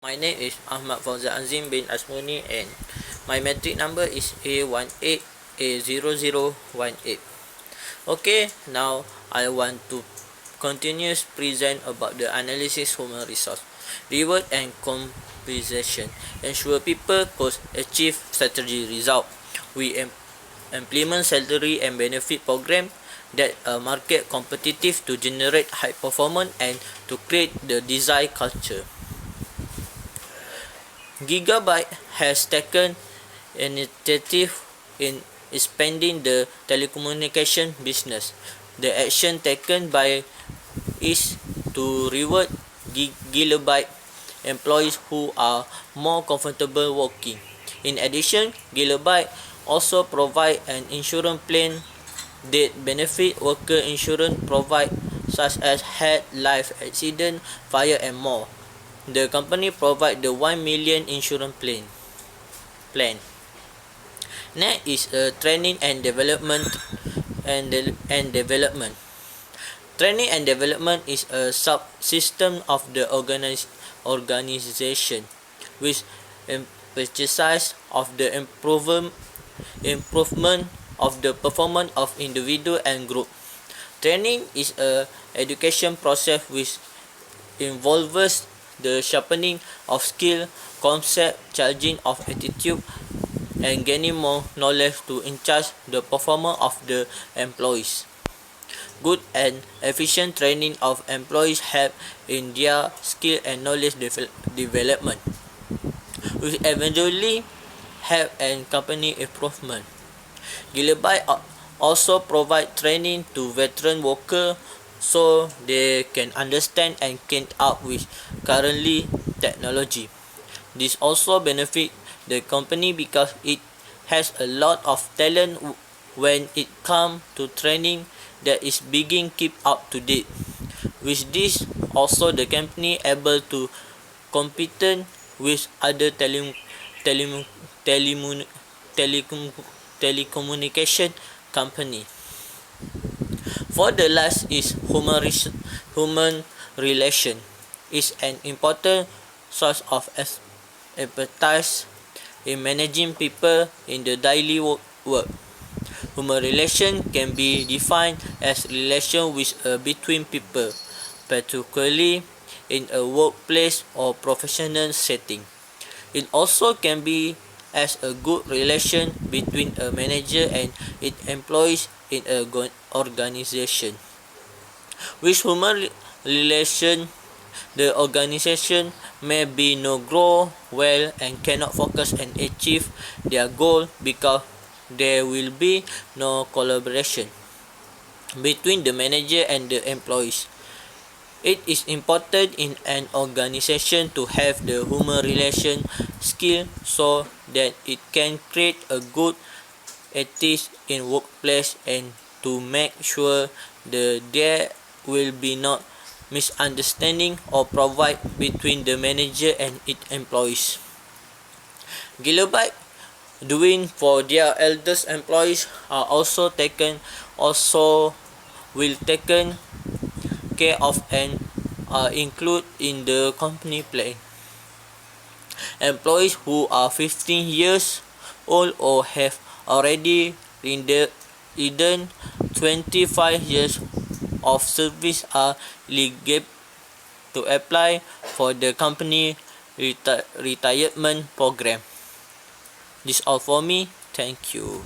My name is Ahmad Fauzan Azim bin Asmuni and my metric number is A18A0018. Okay, now I want to continue present about the analysis human resource, reward and compensation. Ensure people could achieve strategy result. We implement salary and benefit program that are market competitive to generate high performance and to create the desired culture. Gigabyte has taken initiative in expanding the telecommunication business. The action taken by is to reward Gigabyte employees who are more comfortable working. In addition, Gigabyte also provide an insurance plan that benefit worker insurance provide such as health, life, accident, fire and more. The company provide the 1 million insurance plan. Next is training and development and development. Training and development is a subsystem of the organization which emphasizes of the improvement of the performance of individual and group. Training is a education process which involves the sharpening of skill, concept, changing of attitude, and gaining more knowledge to enhance the performance of the employees. Good and efficient training of employees help in their skill and knowledge development, which eventually help in company improvement. Gigabyte also provide training to veteran workers so they can understand and keep up with currently technology. This also benefit the company because it has a lot of talent when it comes to training that is being keep up to date. With this, also the company able to compete with other telecommunication company. For the last is human relation is an important source of expertise in managing people in the daily work. Human relation can be defined as relation between people, particularly in a workplace or professional setting. It also can be as a good relation between a manager and its employees in a organization. With human relation, the organization may be no grow well and cannot focus and achieve their goal because there will be no collaboration between the manager and the employees. It is important in an organization to have the human relation skill so that it can create a good ethics in workplace and to make sure there will be no misunderstanding or provide between the manager and its employees. Gigabyte doing for their eldest employees are also will taken care of and are included in the company plan. Employees who are 15 years old or have already rendered 25 years of service are eligible to apply for the company retirement program. This all for me. Thank you.